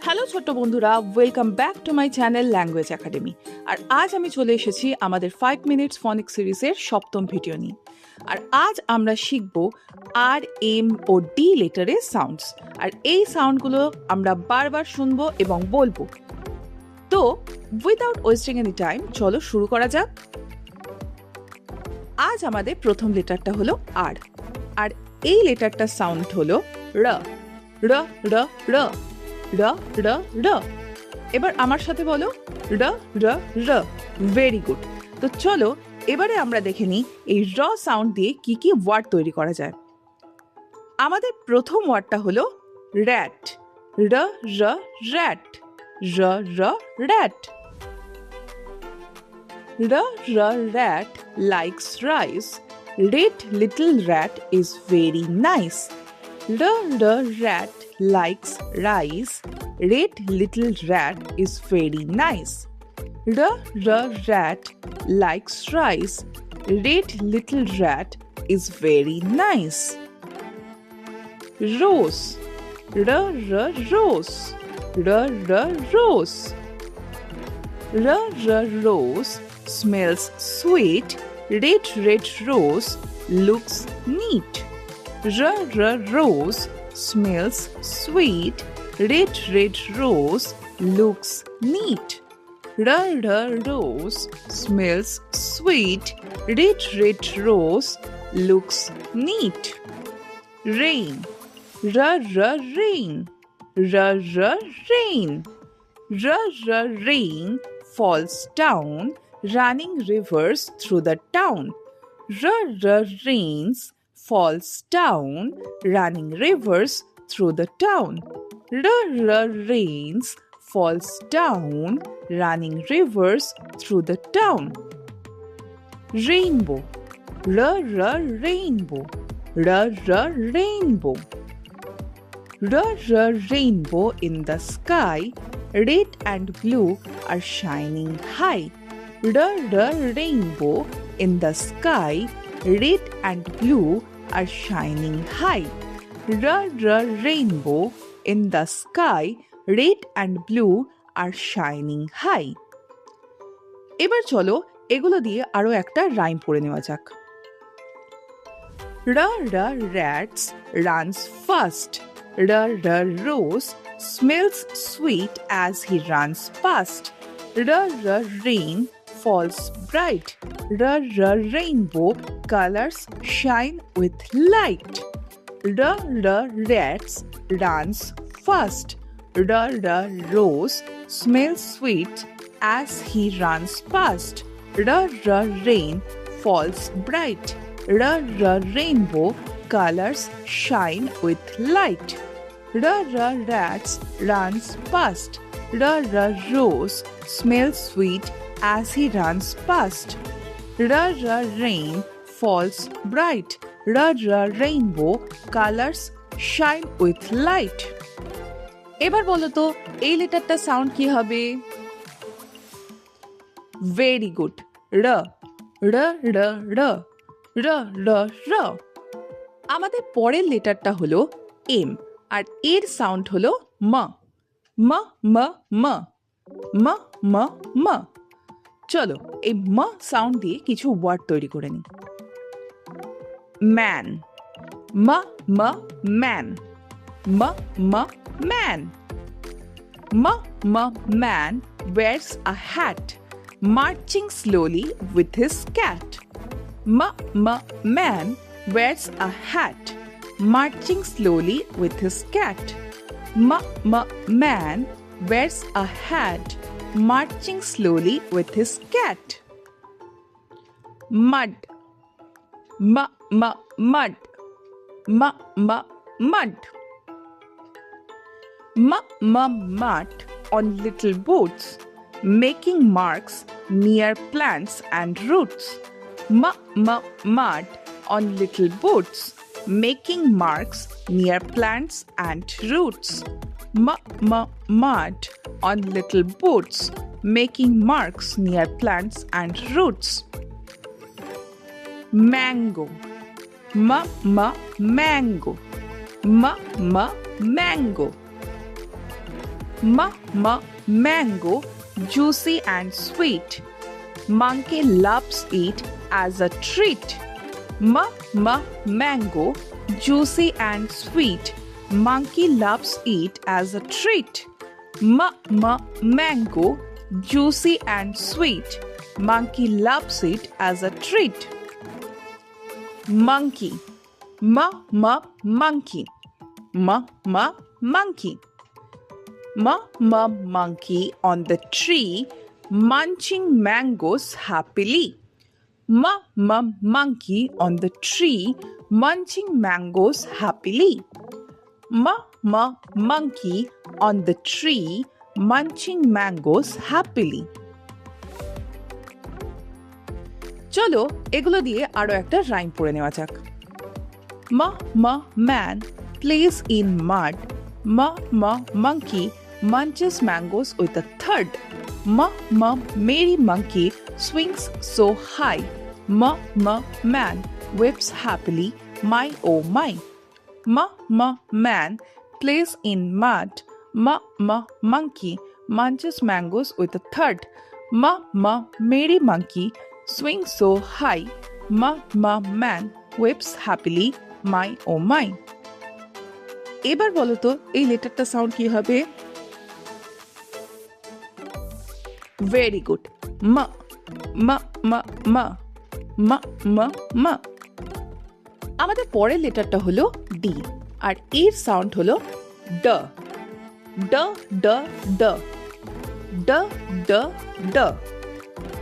Hello ছোট্ট বন্ধুরা, welcome back to my channel language academy. আর আজ আমি চলে এসেছি আমাদের 5 মিনিটস ফনিক সিরিজের 7ম ভিডিও নিয়ে। আর আজ আমরা শিখব আর, এম ও ডি লেটারের সাউন্ডস। আর এই সাউন্ডগুলো আমরা বারবার শুনবো এবং বলবো। তো উইদাউট ওয়েস্টিং এনি টাইম চলো শুরু করা যাক। আজ আমাদের প্রথম লেটারটা হলো আর। আর এই লেটারটার সাউন্ড হলো র র র র র র র। এবার আমার সাথে বলো র র র। Very good. তো চলো এবারে আমরা দেখে নিই এই র সাউন্ড দিয়ে কি কি ওয়ার্ড তৈরি করা যায়। আমাদের প্রথম ওয়ার্ডটা হলো র্যাট। র র র্যাট। র র র্যাট। র র rat likes rice. Red little rat is very nice. R r rat likes rice. Red little rat is very nice. R r rat likes rice. Red little rat is very nice. Rose. R r rose. R r rose. R r rose smells sweet. Red red rose looks neat. R r rose smells sweet. Red red rose looks neat. R r rose smells sweet. Red red rose looks neat. Rain. R r rain. R r rain. R r rain falls down. Running rivers through the town. R r rains falls down. Running rivers through the town. R r rains falls down. Running rivers through the town. Rainbow. R r rainbow. R r rainbow. R r rainbow in the sky. Red and blue are shining high. R r rainbow in the sky. Red and blue are shining high. R r rainbow in the sky. Red and blue are shining high. এবার চলো এগুলো দিয়ে আরো একটা rhyme পড়ে নেওয়া যাক। R r rats runs fast. R r rose smells sweet as he runs past. R r rain falls bright. R r rainbow colors shine with light. R r rats runs fast. R r rose smells sweet as he runs past. R r rain falls bright. R r rainbow colors shine with light. R r rats runs past. R r rose smells sweet as he runs past. R r rain falls bright. R r rainbow colors shine with light. এবার বলো তো এই লেটারটা sound কি হবে? Very good. র র র র র র র। আমাদের পরের লেটারটা হলো এম। আর এর সাউন্ড হলো ম ম ম ম ম ম ম। চলো এই ম সাউন্ড দিয়ে কিছু ওয়ার্ড তৈরি করে নিই। ম্যান। ম ম ম্যান। ম ম ম্যান। ম ম man wears a hat, marching slowly with his cat. M m man wears a hat, marching slowly with his cat. M m man wears a hat, marching slowly with his cat. Mud. M m mud. M m mud. M m mud on little boats, making marks near plants and roots. M m mud on little boats, making marks near plants and roots. M m mud on little boats, making marks near plants and roots. Mango. M m mango. M m mango. Mango, juicy and sweet. Monkey loves it as a treat. Mango, juicy and sweet. Monkey loves it as a treat. Mango, juicy and sweet. Monkey loves it as a treat. Monkey, monkey. Monkey. Monkey on the tree, munching mangoes happily. Monkey on the tree, munching mangoes happily. Monkey on the tree, munching mangoes happily. চলো এগুলো দিয়ে আরো একটা rhyme পড়ে নেওয়া যাক। Man plays in mud. Monkey munches mangoes with a thud. Merry monkey swings so high. Man whips happily, my oh my. Man plays in mud. Monkey munches mangoes with a thud. Merry monkey swings so high. Man whips happily, my oh my. এবার বলো তো এই লেটারটা sound কি হবে? Very good, মা মা মা মা মা মা মা। আমাদের পরের লেটারটা হলো ডি, আর এর সাউন্ড হলো ড ড ড ড ড ড ড।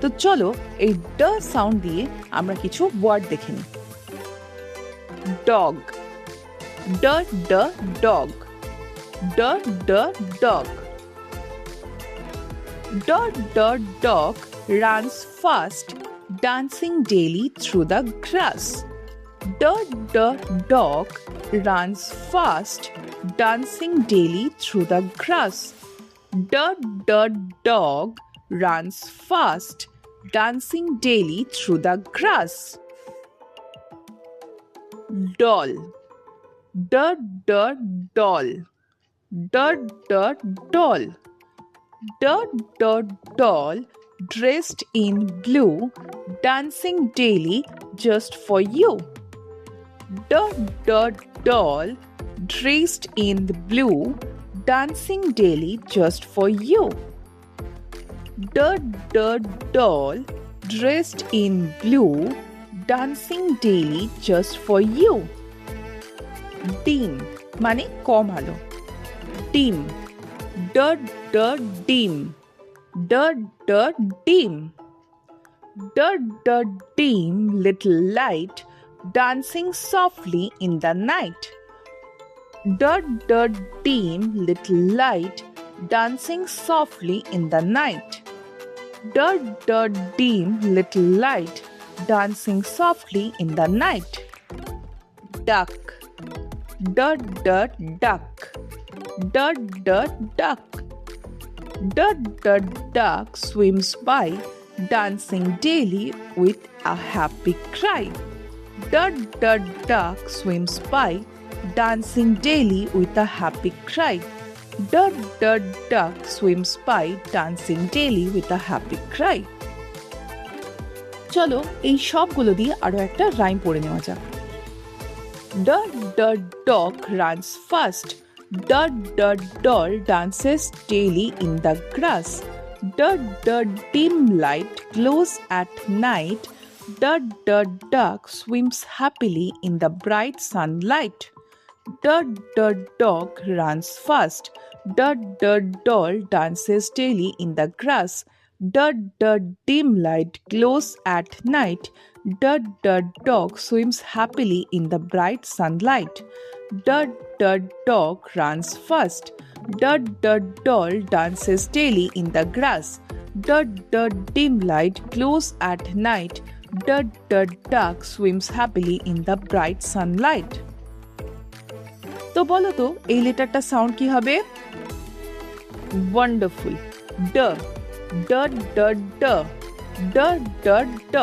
তো চলো এই ড সাউন্ড দিয়ে আমরা কিছু ওয়ার্ড দেখে নিই। Dog, dog. Dog. Dog runs fast, dancing daily through the grass. Dog runs fast, dancing daily through the grass. Dog runs fast, dancing daily through the grass. Doll. Doll. Doll dressed in blue, dancing daily just for you. Doll dressed in blue, dancing daily just for you. Doll dressed in blue, dancing daily just for you. ডিম মানে কম আলো, ডিম ডিম ডিম little light dancing softly in the night. Dim little light dancing softly in the night. Dim little light dancing softly in the night. Duck. Duck. Duck swims by, dancing daily with a happy cry. Duck swims by, dancing daily with a happy cry. Duck swims by, dancing daily with a happy cry. চলো এই সবগুলো দিয়ে আরো একটা rhyme পড়ে নেওয়া যাক। The dog runs fast. The doll dances daily in the grass. The dim light glows at night. The duck swims happily in the bright sunlight. The dog runs fast. The doll dances daily in the grass. The dim light glows at night. The dog swims happily in the bright sunlight. The dog runs fast. The doll dances daily in the grass. The dim light glows at night. The duck swims happily in the bright sunlight. তো বলো তো এই লেটারটা sound কি হবে? Wonderful, ড ড ড ড ড ড ড।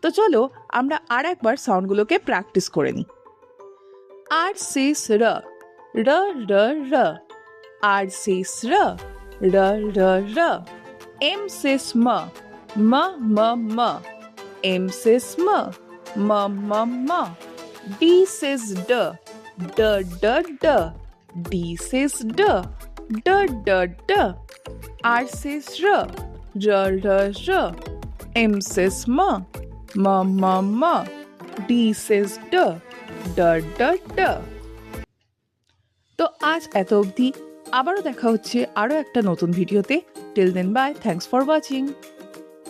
তো চলো আমরা আর একবার সাউন্ডগুলোকে প্র্যাকটিস করে নিই। আর শেষ র, R, R, R. R says R. R, R, R. M says M. M, M, M. M says M. M, M, M. D says D. D, D, D. D says D. D, D, D. R says R. R, R, R. M says M. M, M, M. D says D. D, D, D. তো আজ এত অবধি, আবারও দেখা হচ্ছে আরও একটা নতুন ভিডিওতে। Till then bye, thanks for watching.